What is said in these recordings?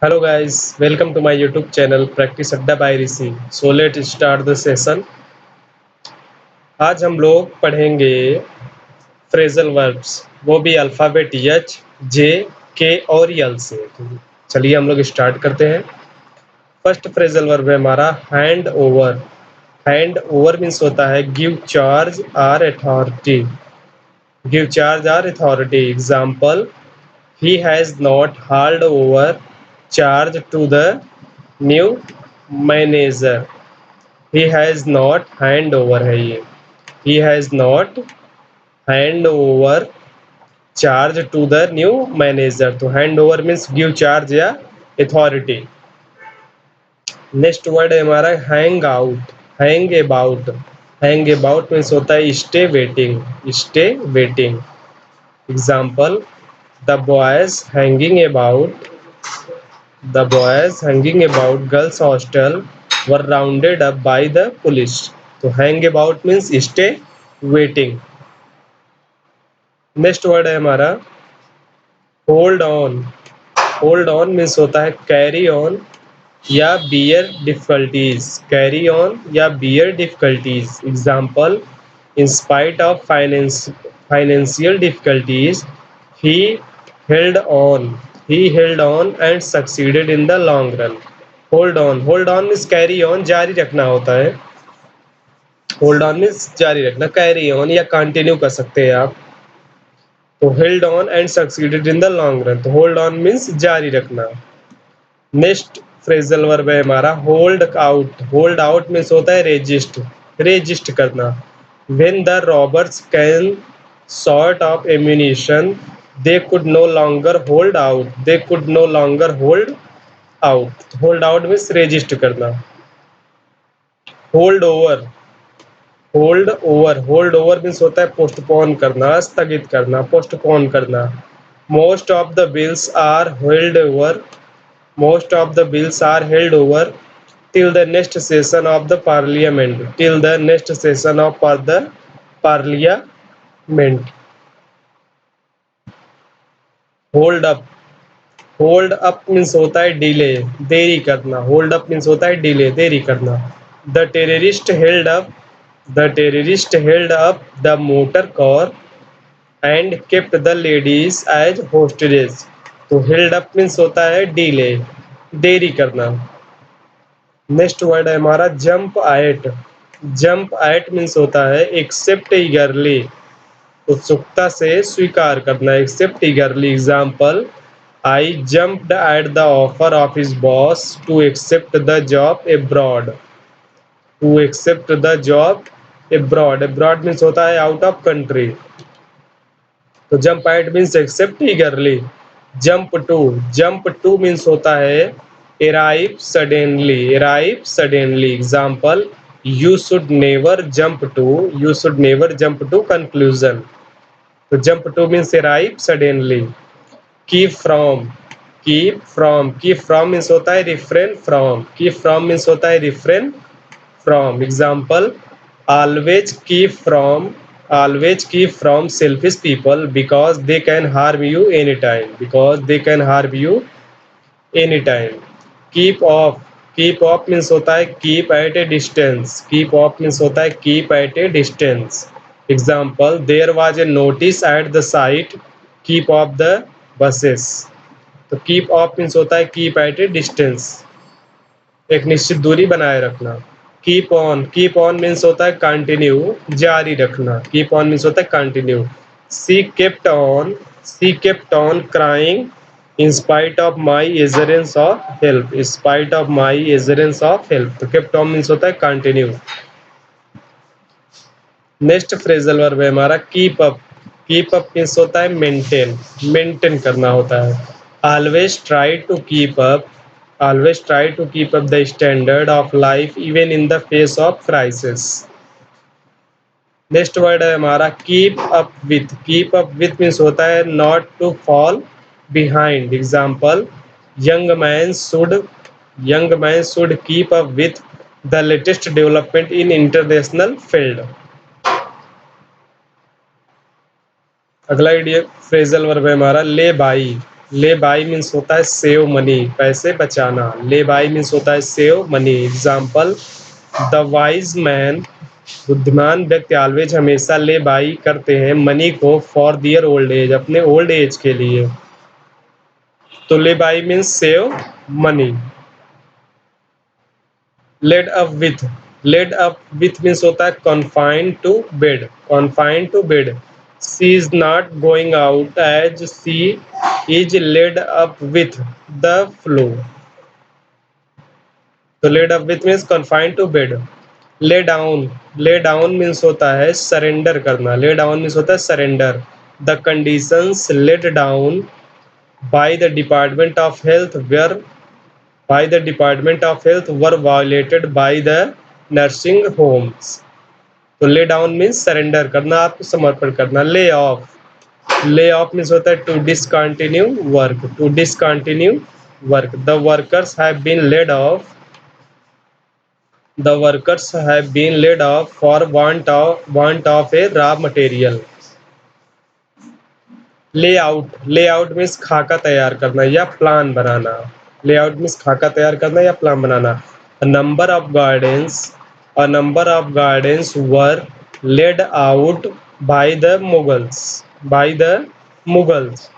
Hello guys, welcome to my YouTube channel Practice Adda by Rishi. So let's start the session. आज हम लोग पढ़ेंगे phrasal verbs, वो भी अल्फ़ाबेट एच, जे, के और यल से। तो चलिए हम लोग स्टार्ट करते हैं। फर्स्ट फ्रेजल वर्ब है हमारा hand over. Hand over means होता है give charge or authority. Give charge or authority. Example, he has not handed over charge to the new manager. He has not hand over है ये। He has not hand over charge to the new manager। तो hand over means give charge या authority। Next word है हमारा hang out. Hang about. Hang about means होता है stay waiting. Stay waiting. Example, the boys hanging about The boys hanging about girls' hostel were rounded up by the police. तो hang about means stay waiting। Next word है हमारा hold on. Hold on means होता है carry on या bear difficulties. Carry on या bear difficulties. Example, in spite of financial difficulties he held on. He held on and succeeded in the long run. Hold on. Hold on means carry on, जारी रखना होता है। Hold on means जारी रखना, carry on या continue कर सकते हैं आप। तो held on and succeeded in the long run. तो होल्ड ऑन मीन्स जारी रखना। नेक्स्ट फ्रेजल वर्ब है हमारा hold out. Hold out means होता है रेजिस्ट। रेजिस्ट करना। When the robbers can sort of ammunition they could no longer hold out। they could no longer hold out। hold out means resist करना। Hold over. Hold over. Hold over means होता है postpone करना, स्थगित करना, postpone करना। Most of the bills are held over. Most of the bills are held over till the next session of the parliament। till the next session of the parliament। Hold up. Hold up means होता है delay, देरी करना। Hold up means होता है delay, देरी करना। The terrorist held up. The terrorist held up the motor car and kept the ladies as hostages. तो held up means होता है डिले, देरी करना। नेक्स्ट वर्ड है हमारा jump at. Jump at means होता है एक्सेप्ट ईगरली। उत्सुकता से स्वीकार करना, accept eagerly. Example, I jumped at the offer of his boss to accept the job abroad. To accept the job abroad. Abroad means होता है आउट ऑफ कंट्री। तो jump at means accept eagerly. Jump to. Jump to means होता है arrive suddenly. Arrive suddenly. Example, you should never jump to. You should never jump to conclusion. तो jump to means arrive suddenly. Keep from. Keep from. Keep from means होता है refrain from. Keep from means होता है refrain from. Example, always keep from always keep from selfish people because they can harm you anytime। because they can harm you anytime। keep off। keep off means होता है keep at a distance। keep off means होता है keep at a distance। example, there was a notice at the site keep off the buses। तो keep off means होता है keep at a distance, एक निश्चित दूरी बनाए रखना। Keep on. Keep on means होता है कंटिन्यू, जारी रखना। कीप ऑन मीन्स होता है continue. She kept on. She kept on crying in spite of my assurance of help. In spite of my assurance of help. तो kept on means होता है continue. Next phrasal verb है हमारा keep up. Keep up means होता है maintain, maintain करना होता है। Always try to keep up. Always try to keep up the standard of life even in the face of crisis. Next word है हमारा keep up with. Keep up with means होता है not to fall behind. Example, young man should young man should keep up with the latest development in international field. अगला idea phrasal verb है हमारा ले by. ले by means होता है save money, पैसे बचाना। ले बाई मीन्स होता है save money. Example, the wise man, बुद्धिमान व्यक्ति, ऑलवेज हमेशा ले बाई करते हैं मनी को फॉर दियर ओल्ड एज, अपने ओल्ड एज के लिए। तो lay by means save money. Laid up with, laid up with means होता है confined to bed, confined to bed. She is not going out as she is laid up with the flu. तो laid up with means confined to bed. Lay down, lay down means होता है surrender करना, lay down means होता है surrender. The conditions laid down by the department of health were, by the Department of Health were violated by the nursing homes। तो ले down means surrender करना, आत्मसमर्पण करना। Lay off, lay off means होता है to discontinue work, to discontinue work. The workers have been laid off, the workers have been laid off for want of a raw material। Layout, layout means खाका तैयार करना या plan बनाना। Layout means खाका तैयार करना या plan banana. A number of gardens, a number of gardens were laid out by the Mughals, by the Mughals.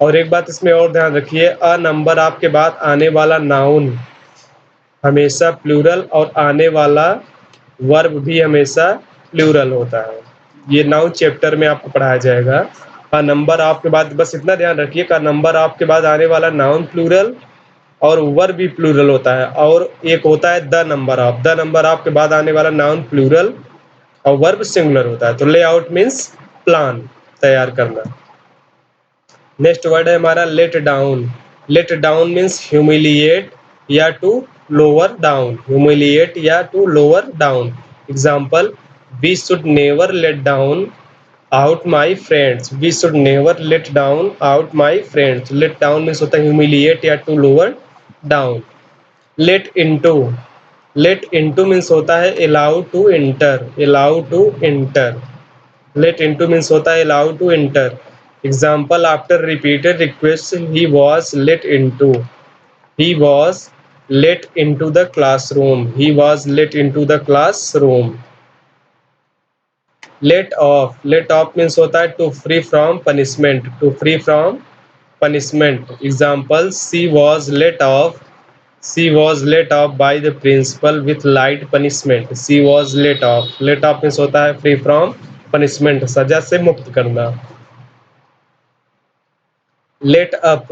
और एक बात इसमें और ध्यान रखिए, अ नंबर आपके बाद आने वाला नाउन हमेशा प्लूरल और आने वाला वर्ब भी हमेशा प्लूरल होता है। ये नाउन चैप्टर में आपको पढ़ाया जाएगा। का नंबर आपके बाद बस इतना ध्यान रखिए, का नंबर आपके बाद आने वाला नाउन प्लूरल और वर्ब भी प्लूरल होता है। और एक होता है the number of, the number of के बाद आने वाला नाउन प्लूरल और वर्ब सिंगुलर होता है। तो लेआउट मीन्स प्लान, तैयार करना। नेक्स्ट वर्ड है हमारा let down. Let down means humiliate या टू लोअर डाउन, ह्यूमिलिएट या to lower down. Example, we should never let down out my friends, we should never let down out my friends. Let down means होता है humiliate या to lower down. Let into, let into means होता है allow to enter, allow to enter. Let into means होता है allow to enter। Example, after repeated requests he was let into, he was let into the classroom, he was let into the classroom। Let off, let off means होता है to free from punishment, to free from punishment। Example, she was let off, she was let off by the principal with light punishment, she was let off। Let off means होता है free from punishment, सजा से मुक्त करना। Let up,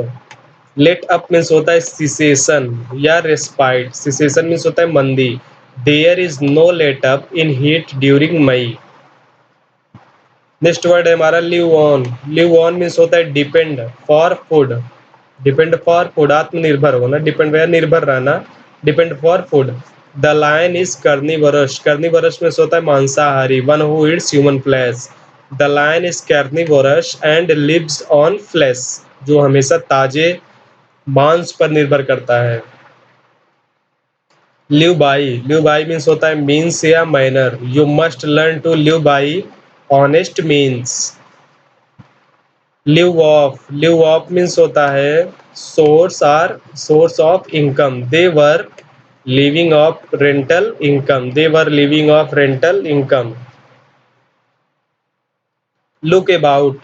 let up means होता है cessation या respite, cessation means होता है मंदी। There is no let up in heat during May. Next word है हमारा live on. Live on means होता है depend for food, depend for food, आत्मनिर्भर होना, डिपेंड या निर्भर रहना, depend for food. The lion is carnivorous, carnivorous means होता है मांसाहारी, one who eats human flesh. The lion is carnivorous and lives on flesh, जो हमेशा ताजे मांस पर निर्भर करता है। Live by, live by means होता है मीन्स या manner, you must learn to live by honest means. Live off, live off means होता है source or source of income, they were living off rental income, they were living off rental income. Look about,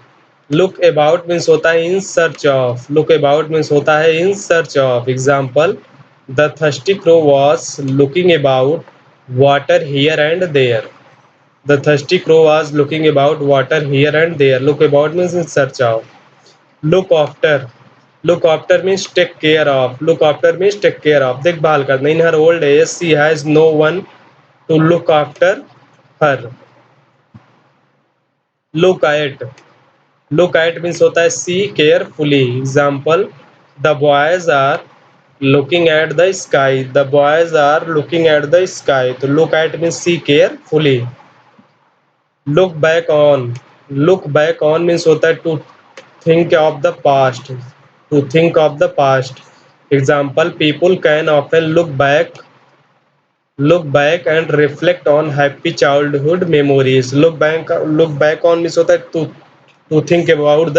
look about means होता है in search of, look about means होता है in search of. Example, the thirsty crow was looking about water here and there, the thirsty crow was looking about water here and there. Look about means in search of. Look after, look after means take care of, look after means take care of, देखभाल करना। In her old age she has no one to look after her. Look at, look at means होता है see carefully. Example, the boys are looking at the sky, the boys are looking at the sky. तो look at means see carefully. Look back on, look back on means होता है to think of the past, to think of the past. Example, people can often look back and reflect on happy childhood memories. Look back, look back on means होता है to to think about the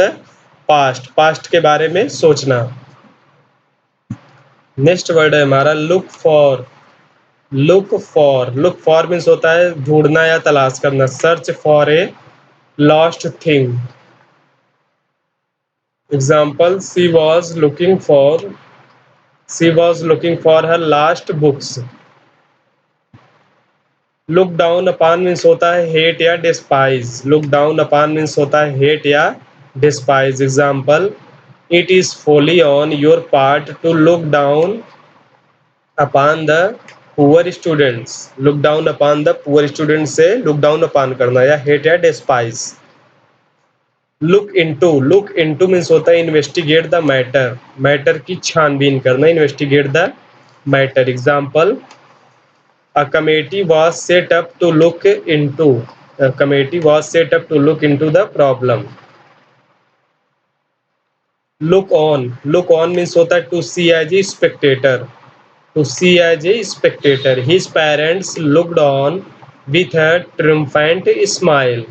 past, past के बारे में सोचना। Next word है हमारा look for. Look for means होता है ढूंढना या तलाश करना। Search for a lost thing. Example, she was looking for her last books. Look down upon means होता है हेट या despise. Look down upon means होता है हेट या despise. Example, it is folly on your part to look down upon the poor students. Look down upon the poor student से look down upon करना या hate या despise. Look into means होता है investigate the matter, matter की छानबीन करना, investigate the matter. Example, A committee was set up to look into the problem. Look on means होता है to see as a spectator. To see as a spectator. His parents looked on with a triumphant smile.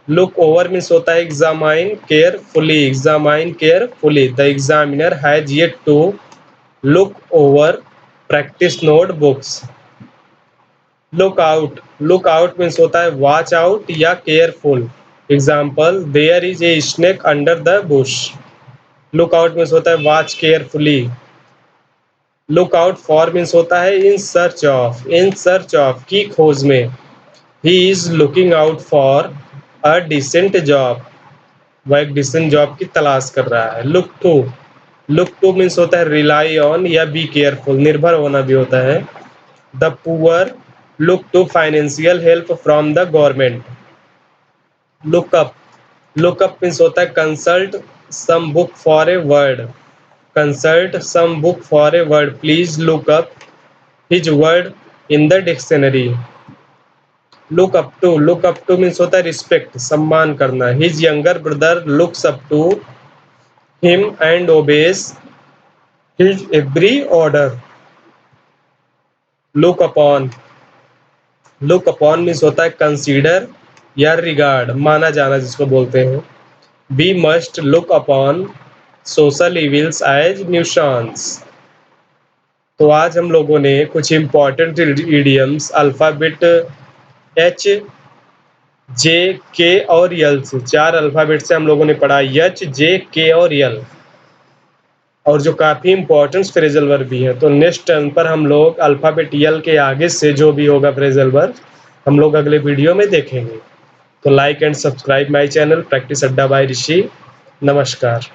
Look over means होता है examine carefully. Examine carefully. The examiner has yet to look over practice notebooks. Look out means होता है watch out या careful. Example, there is a snake under the bush. Look out means होता है watch carefully. Look out for means होता है in search of की खोज में। He is looking out for a decent job. वह एक डिसेंट जॉब की तलाश कर रहा है। लुक टू मीन्स होता है रिलाई ऑन या बी केयरफुल, निर्भर होना भी होता है। The poor look to financial help from the government. Look up means होता है consult some book for a word. Consult some book for a word. Please look up his word in the dictionary. Look up to means होता है respect, सम्मान करना। His younger brother looks up to him and obeys his every order. Look upon means होता है consider या regard, माना जाना जिसको बोलते हैं। We must look upon social evils as nuisances. तो आज हम लोगों ने कुछ important idioms alphabet H, J, K और यल से, 4 अल्फ़ाबेट से हम लोगों ने पढ़ा एच, जे, के और यल, और जो काफ़ी इंपॉर्टेंट फ्रेजल वर्ब भी है। तो नेक्स्ट टर्न पर हम लोग अल्फ़ाबेट यल के आगे से जो भी होगा फ्रेजल वर्ब हम लोग अगले वीडियो में देखेंगे। तो like and subscribe my channel practice अड्डा बाय ऋषि। नमस्कार।